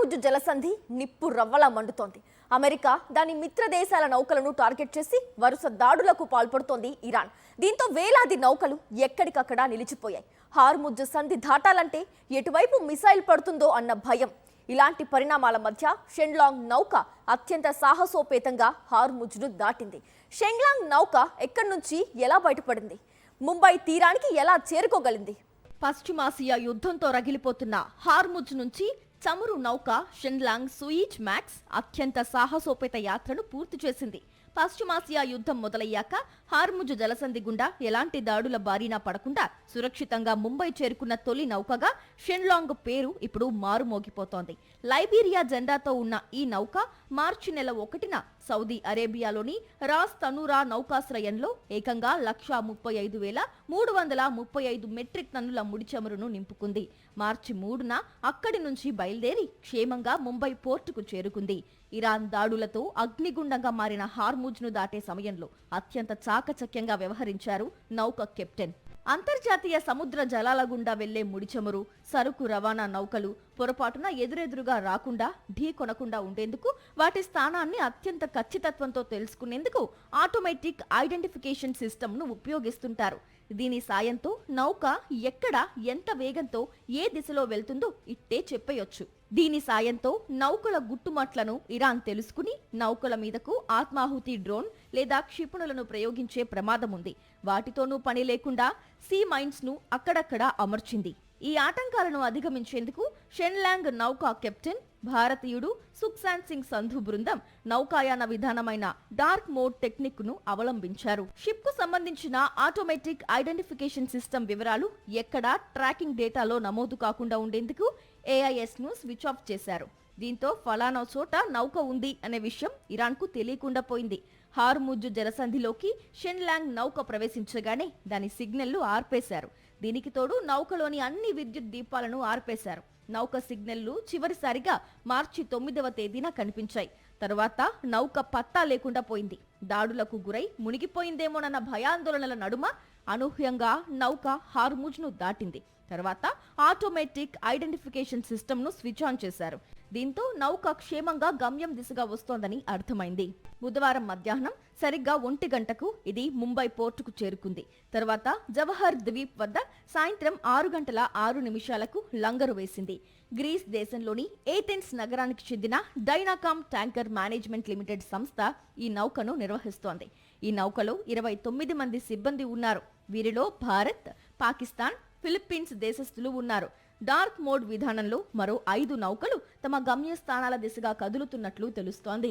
Hormuz జలసంధి నిప్పు రవ్వలా మండుతోంది. America దాని మిత్ర దేశాల నౌకలను టార్గెట్ చేసి వరుస దాడులకు పాల్పడుతోంది ఇరాన్. దీంతో వేలాది నౌకలు ఎక్కడికక్కడ నిలిచిపోయాయి. హార్ముజ్ సంధి దాటాలంటే ఎటువైపు మిసైల్ పడుతుందో అన్న భయం. ఇలాంటి పరిణామాల మధ్య షెన్లాంగ్ నౌక అత్యంత సాహసోపేతంగా హార్ముజ్ను దాటింది. షెన్లాంగ్ నౌక ఎక్కడి నుంచి ఎలా బయటపడింది? ముంబై తీరానికి ఎలా చేరుకోగలింది? పశ్చిమాసియా యుద్ధంతో రగిలిపోతున్న హార్ముజ్ నుంచి చమురు నౌక షెన్లాంగ్ సూయిజ్ మ్యాక్స్ అత్యంత సాహసోపేత యాత్రను పూర్తి చేసింది. పశ్చిమాసియా యుద్ధం మొదలయ్యాక హార్ముజ్ జలసంధి గుండా ఎలాంటి దాడుల బారినా పడకుండా సురక్షితంగా ముంబై చేరుకున్న తొలి నౌకగా షెన్లాంగ్ పేరు ఇప్పుడు మారుమోగిపోతోంది. లైబీరియా జెండాతో ఉన్న ఈ నౌక మార్చి నెల 1న సౌదీ అరేబియాలోని రాస్ తనూరా నౌకాశ్రయంలో ఏకంగా 135,335 మెట్రిక్ టన్నుల ముడి చమురును నింపుకుంది. మార్చి 3న అక్కడి నుంచి బయలుదేరి క్షేమంగా ముంబై పోర్టుకు చేరుకుంది. ఇరాన్ దాడులతో అగ్నిగుండంగా మారిన హార్ముజ్ను దాటే సమయంలో అత్యంత చాకచక్యంగా వ్యవహరించారు నౌక కెప్టెన్. అంతర్జాతీయ సముద్ర జలాల గుండా వెళ్లే ముడిచమురు, సరుకు రవాణా నౌకలు పొరపాటున ఎదురెదురుగా రాకుండా ఢీ కొనకుండా ఉండేందుకు వాటి స్థానాన్ని అత్యంత ఖచ్చితత్వంతో తెలుసుకునేందుకు ఆటోమేటిక్ ఐడెంటిఫికేషన్ సిస్టమ్ను ఉపయోగిస్తుంటారు. దీని సాయంతో నౌక ఎక్కడ ఎంత వేగంతో ఏ దిశలో వెళ్తుందో ఇట్టే చెప్పేయొచ్చు. దీని సాయంతో నౌకల గుట్టుమట్లను ఇరాన్ తెలుసుకుని నౌకల మీదకు ఆత్మాహుతి డ్రోన్ లేదా క్షిపణులను ప్రయోగించే ప్రమాదం ఉంది. వాటితోనూ పని లేకుండా సీ మైన్స్ ను అక్కడక్కడా అమర్చింది. ఈ ఆటంకాలను అధిగమించేందుకు షెన్లాంగ్ నౌకా కెప్టెన్ భారతీయుడు సుఖ్శాంత్ సింగ్ సంధు బృందం నౌకాయాన విధానమైన డార్క్ మోడ్ టెక్నిక్ ను అవలంబించారు. షిప్ కు సంబంధించిన ఆటోమేటిక్ ఐడెంటిఫికేషన్ సిస్టమ్ వివరాలు ఎక్కడా ట్రాకింగ్ డేటాలో నమోదు కాకుండా ఉండేందుకు AIS ను స్విచ్ ఆఫ్ చేశారు. దీంతో ఫలానా చోట నౌక ఉంది అనే విషయం ఇరాన్ కు తెలియకుండా పోయింది. హార్ముజ్ జలసంధిలోకి షెన్లాంగ్ నౌక ప్రవేశించగానే దాని సిగ్నల్లు ఆర్పేశారు. దీనికి తోడు నౌకలోని అన్ని విద్యుత్ దీపాలను ఆర్పేశారు. నౌక సిగ్నల్లు చివరిసారిగా మార్చి 9వ తేదీన కనిపించాయి. తరువాత నౌక పత్తా లేకుండా పోయింది. దాడులకు గురై మునిగిపోయిందేమోనన్న భయాందోళనల నడుమ అనూహ్యంగా నౌక హార్ముజ్ ను దాటింది. తర్వాత ఆటోమేటిక్ ఐడెంటిఫికేషన్ సిస్టమ్ ను స్విచ్ ఆన్ చేశారు. దీంతో నౌక క్షేమంగా గమ్యం దిశగా వస్తోందని అర్థమైంది. బుధవారం మధ్యాహ్నం సరిగ్గా 1 గంటకు ఇది ముంబై పోర్టుకు చేరుకుంది. తర్వాత జవహర్ ద్వీప్ వద్ద సాయంత్రం 6:06 లంగరు వేసింది. గ్రీస్ దేశంలోని ఏథెన్స్ నగరానికి చెందిన డైనాకామ్ ట్యాంకర్ మేనేజ్మెంట్ లిమిటెడ్ సంస్థ ఈ నౌకను నిర్వహిస్తోంది. ఈ నౌకలో 29 మంది సిబ్బంది ఉన్నారు. వీరిలో భారత్, పాకిస్తాన్, ఫిలిప్పీన్స్ దేశస్థులు ఉన్నారు. డార్క్ మోడ్ విధానంలో మరో 5 నౌకలు తమ గమ్యస్థానాల దిశగా కదులుతున్నట్లు తెలుస్తోంది.